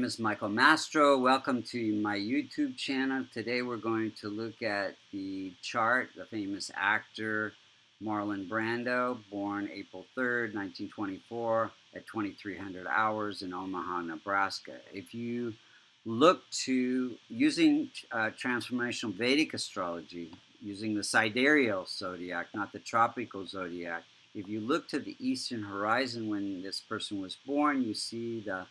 My name is Michael Mastro. Welcome to my YouTube channel. Today we're going to look at the chart, the famous actor Marlon Brando, born April 3rd, 1924 at 2300 hours in Omaha, Nebraska. If you look to using transformational Vedic astrology, using the sidereal zodiac, not the tropical zodiac, if you look to the eastern horizon when this person was born, you see the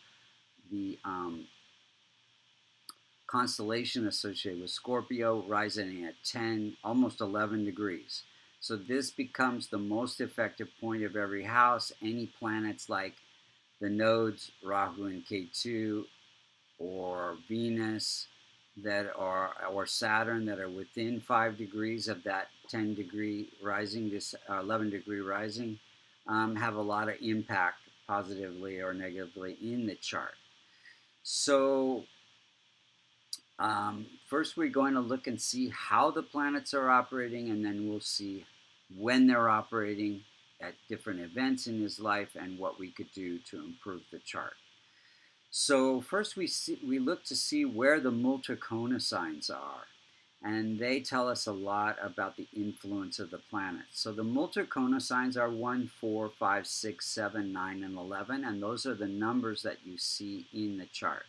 constellation associated with Scorpio rising at 10, almost 11 degrees. So this becomes the most effective point of every house. Any planets like the nodes Rahu and Ketu or Venus that are, or Saturn, that are within 5 degrees of that 10 degree rising, this 11 degree rising, have a lot of impact positively or negatively in the chart. So first we're going to look and see how the planets are operating, and then we'll see when they're operating at different events in his life and what we could do to improve the chart. So first we look to see where the Multikona signs are, and they tell us a lot about the influence of the planets. So the Multikona signs are 1, 4, 5, 6, 7, 9, and 11, and those are the numbers that you see in the chart.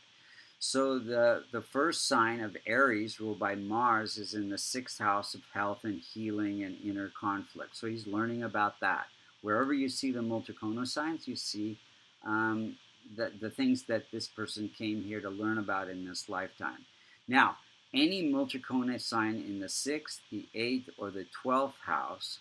So the first sign of Aries, ruled by Mars, is in the 6th house of health and healing and inner conflict. So he's learning about that. Wherever you see the Multikona signs, you see the things that this person came here to learn about in this lifetime. Now, any Multikona sign in the 6th, the 8th, or the 12th house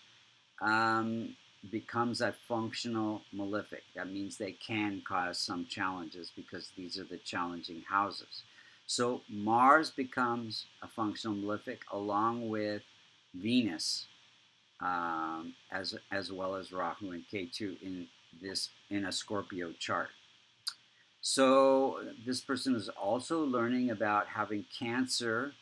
becomes a functional malefic. That means they can cause some challenges because these are the challenging houses. So Mars becomes a functional malefic along with Venus, as well as Rahu and Ketu in a Scorpio chart. So this person is also learning about having Cancer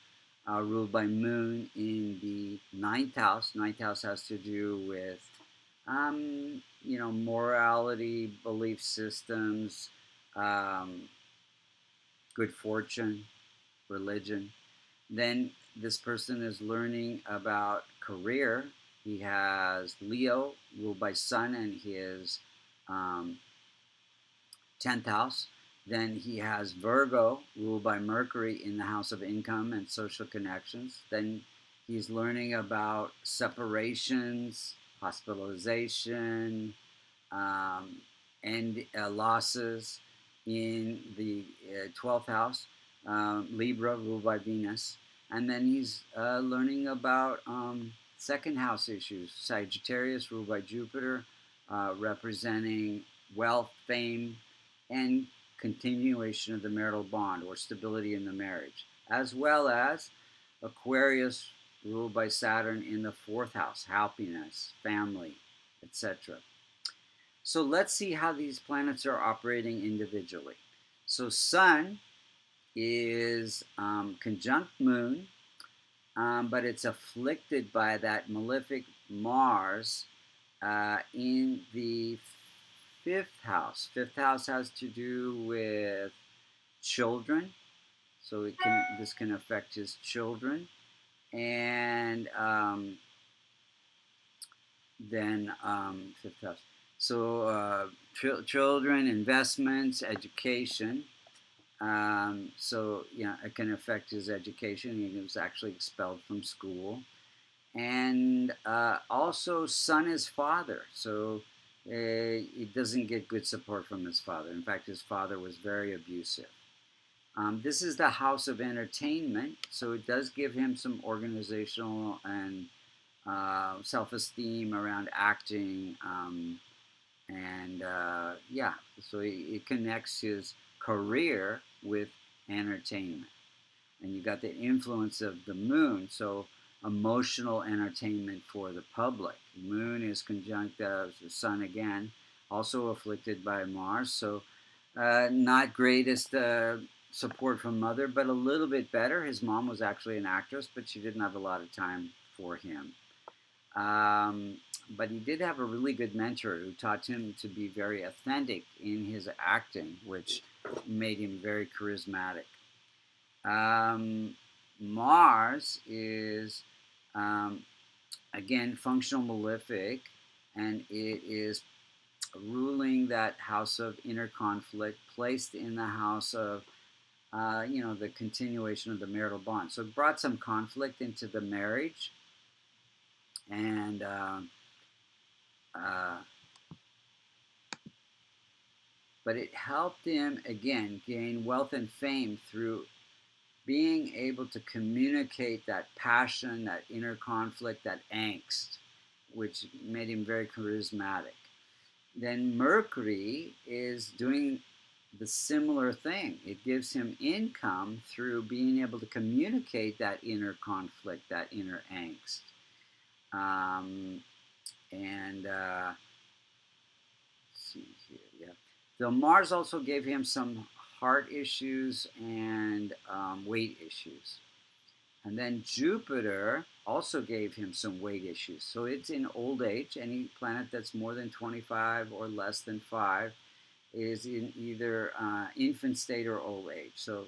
ruled by Moon in the 9th house. 9th house has to do with morality, belief systems, good fortune, religion. Then this person is learning about career. He has Leo, ruled by Sun, in his 10th house. Then he has Virgo, ruled by Mercury, in the house of income and social connections. Then he's learning about separations, hospitalization, and losses in the 12th house, Libra, ruled by Venus. And then he's learning about second house issues, Sagittarius, ruled by Jupiter, representing wealth, fame, and continuation of the marital bond or stability in the marriage, as well as Aquarius, ruled by Saturn, in the 4th house, happiness, family, etc. So let's see how these planets are operating individually. So Sun is conjunct Moon, but it's afflicted by that malefic Mars in the 5th house. 5th house has to do with children, so this can affect his children, and then 5th house. So children, investments, education. So it can affect his education. He was actually expelled from school, and also Sun is father. So he doesn't get good support from his father. In fact, his father was very abusive. This is the house of entertainment, so it does give him some organizational and self-esteem around acting, so it connects his career with entertainment. And you got the influence of the Moon, so emotional entertainment for the public. Moon is conjunct the Sun again, also afflicted by Mars, so not greatest support from mother, but a little bit better. His mom was actually an actress, but she didn't have a lot of time for him. But he did have a really good mentor who taught him to be very authentic in his acting, which made him very charismatic. Um, Mars is, um, again, functional malefic, and it is ruling that house of inner conflict, placed in the house of, the continuation of the marital bond. So it brought some conflict into the marriage, and uh, but it helped him again gain wealth and fame through being able to communicate that passion, that inner conflict, that angst, which made him very charismatic. Then Mercury is doing the similar thing. It gives him income through being able to communicate that inner conflict, that inner angst. And let's see here, yeah. So Mars also gave him some heart issues and weight issues. And then Jupiter also gave him some weight issues. So it's in old age. Any planet that's more than 25 or less than 5 is in either infant state or old age. So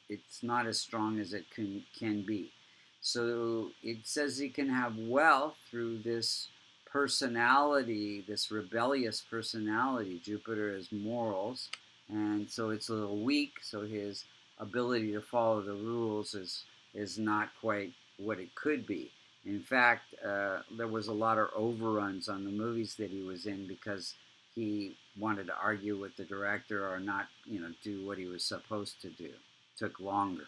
it's not as strong as it can be. So it says he can have wealth through this personality, this rebellious personality. Jupiter is morals, and so it's a little weak. So his ability to follow the rules is not quite what it could be. In fact, there was a lot of overruns on the movies that he was in because he wanted to argue with the director or not, do what he was supposed to do. It took longer.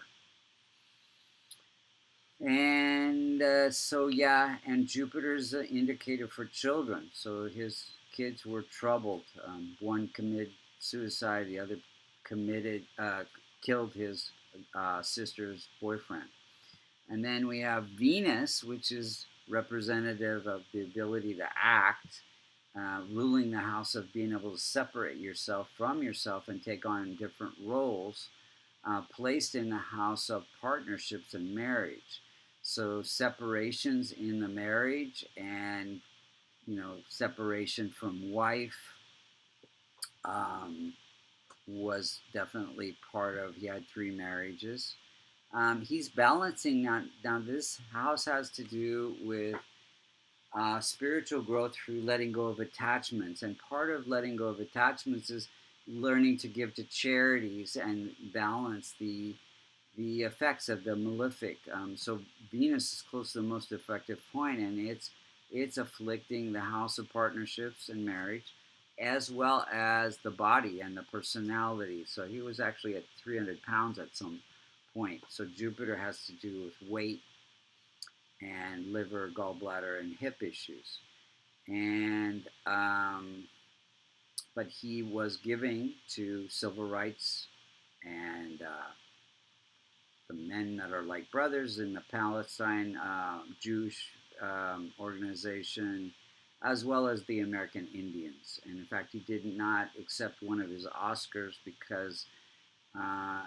And so, yeah, and Jupiter's an indicator for children. So his kids were troubled. One committed suicide, the other killed his sister's boyfriend. And then we have Venus, which is representative of the ability to act, ruling the house of being able to separate yourself from yourself and take on different roles, placed in the house of partnerships and marriage. So separations in the marriage and, separation from wife was definitely part of, he had 3 marriages. He's balancing now. This house has to do with spiritual growth through letting go of attachments. And part of letting go of attachments is learning to give to charities and balance the effects of the malefic. So Venus is close to the most effective point, and it's afflicting the house of partnerships and marriage, as well as the body and the personality. So he was actually at 300 pounds at some point. So Jupiter has to do with weight and liver, gallbladder, and hip issues. And but he was giving to civil rights and the men that are like brothers in the Palestine Jewish organization, as well as the American Indians. And in fact, he did not accept one of his Oscars because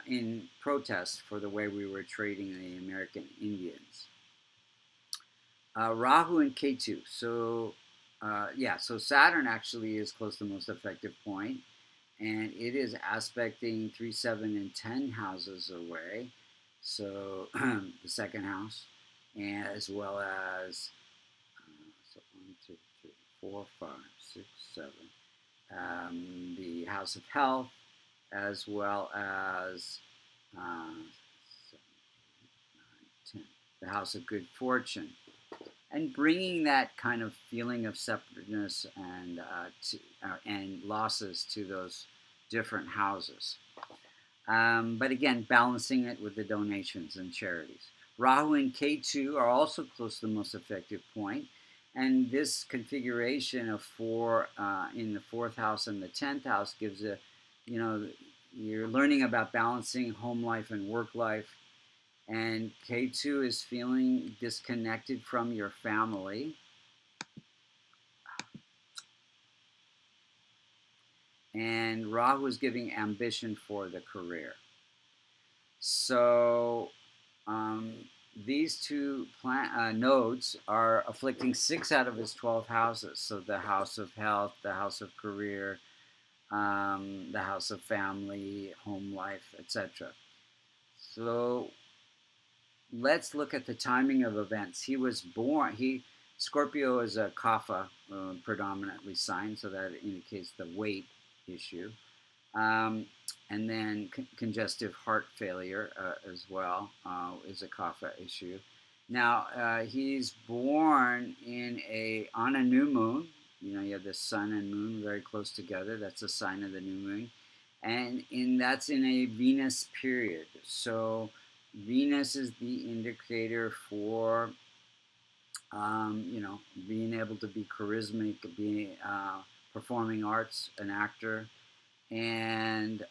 in protest for the way we were treating the American Indians. Rahu and Ketu. So, so Saturn actually is close to the most effective point, and it is aspecting 3, 7, and 10 houses away. So, the second house, and as well as 1, 2, 3, 4, 5, 6, 7. The house of health, as well as 7, 8, 9, 10. The house of good fortune. And bringing that kind of feeling of separateness and losses to those different houses. But again, balancing it with the donations and charities. Rahu and Ketu are also close to the most effective point. And this configuration of 4 in the 4th house and the 10th house gives you're learning about balancing home life and work life. And K2 is feeling disconnected from your family. And Rahu is giving ambition for the career. So, these two nodes are afflicting 6 out of his 12 houses. So the house of health, the house of career, the house of family, home life, etc. So let's look at the timing of events. He was born. Scorpio is a kapha predominantly sign, so that indicates the weight issue. Um, and then congestive heart failure as well is a kapha issue. Now he's born on a new moon. You know, you have the sun and moon very close together. That's a sign of the new moon, and that's in a Venus period. So Venus is the indicator for being able to be charismatic, being performing arts, an actor, and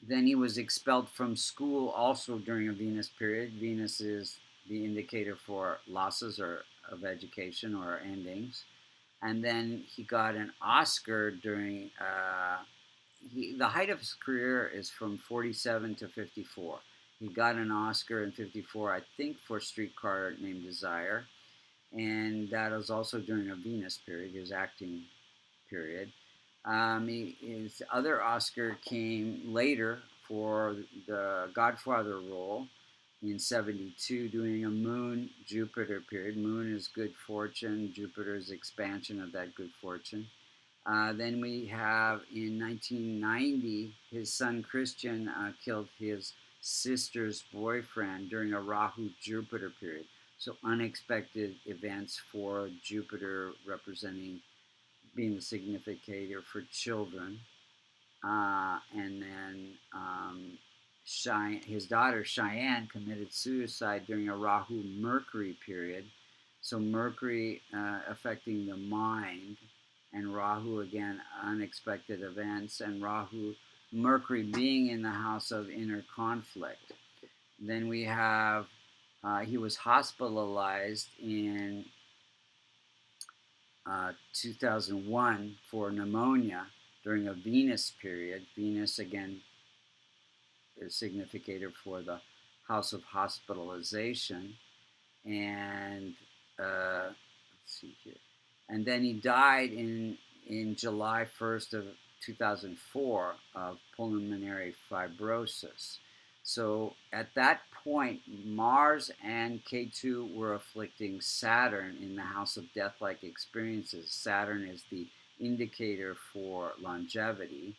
then he was expelled from school also during a Venus period. Venus is the indicator for losses or of education or endings. And then he got an Oscar during the height of his career is from 47 to 54. He got an Oscar in 54, I think, for Streetcar Named Desire, and that was also during a Venus period, his acting period. His other Oscar came later for the Godfather role in 72, doing a Moon Jupiter period. Moon is good fortune, Jupiter is expansion of that good fortune. Then we have in 1990, his son Christian killed his sister's boyfriend during a Rahu Jupiter period. So unexpected events for Jupiter representing being the significator for children. And then his daughter Cheyenne committed suicide during a Rahu Mercury period. So Mercury affecting the mind, and Rahu again unexpected events, and Mercury being in the house of inner conflict. Then we have he was hospitalized in 2001 for pneumonia during a Venus period. Venus again is significator for the house of hospitalization, and let's see here. And then he died in July 1st of 2004 of pulmonary fibrosis. So at that point, Mars and K2 were afflicting Saturn in the house of death-like experiences. Saturn is the indicator for longevity,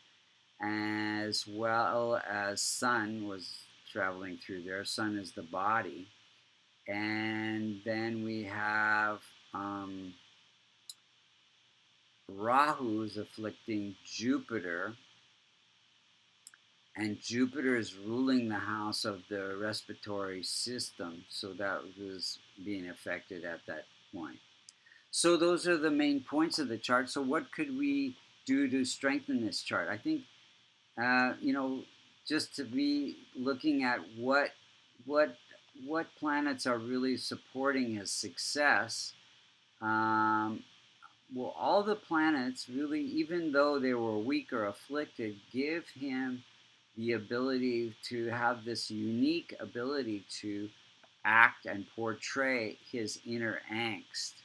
as well as Sun was traveling through there. Sun is the body. And then we have Rahu is afflicting Jupiter, and Jupiter is ruling the house of the respiratory system, so that was being affected at that point. So those are the main points of the chart. So what could we do to strengthen this chart? I think just to be looking at what planets are really supporting his success. Well, all the planets really, even though they were weak or afflicted, give him the ability to have this unique ability to act and portray his inner angst.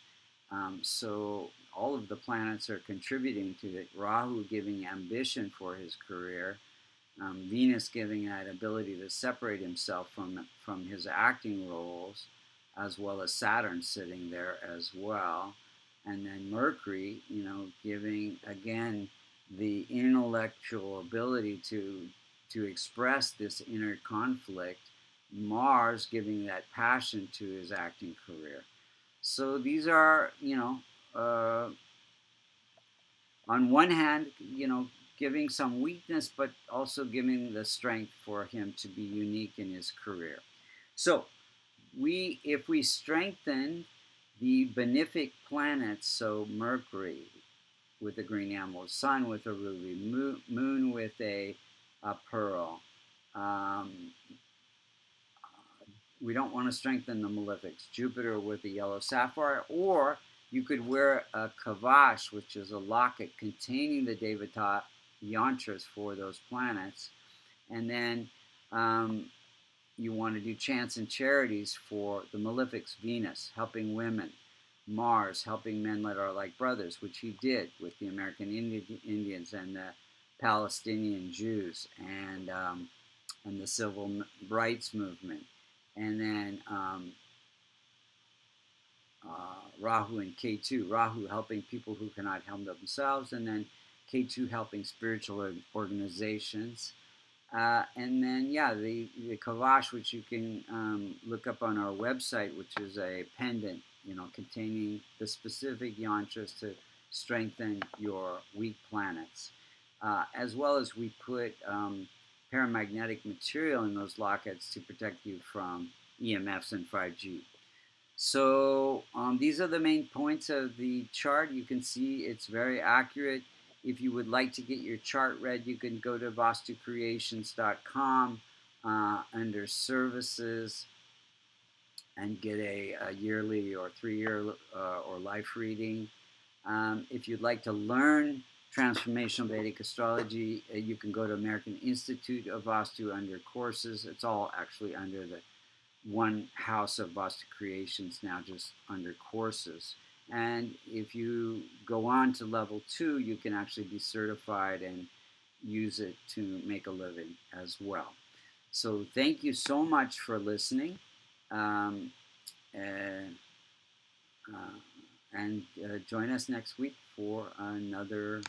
So all of the planets are contributing to it. Rahu giving ambition for his career, Venus giving that ability to separate himself from his acting roles, as well as Saturn sitting there as well. And then Mercury, giving again the intellectual ability to express this inner conflict. Mars giving that passion to his acting career. So these are, on one hand, giving some weakness, but also giving the strength for him to be unique in his career. So if we strengthen the benefic planets, so Mercury with a green emerald, Sun with a ruby, Moon with a pearl. We don't want to strengthen the malefics. Jupiter with a yellow sapphire, or you could wear a kavash, which is a locket containing the Devata yantras for those planets. And then you want to do chants and charities for the malefics, Venus, helping women, Mars, helping men that are like brothers, which he did with the American Indians and the Palestinian Jews, and the civil rights movement. And then Rahu and K2. Rahu helping people who cannot help themselves, and then K2 helping spiritual organizations. And then, yeah, the Kavash, which you can look up on our website, which is a pendant, containing the specific yantras to strengthen your weak planets. As well as we put paramagnetic material in those lockets to protect you from EMFs and 5G. So these are the main points of the chart. You can see it's very accurate. If you would like to get your chart read, you can go to vastucreations.com under services and get a yearly or 3-year or life reading. If you'd like to learn transformational Vedic astrology, you can go to American Institute of Vastu under courses. It's all actually under the one house of Vastu Creations now, just under courses. And if you go on to level 2, you can actually be certified and use it to make a living as well. So thank you so much for listening. Um, and and join us next week for another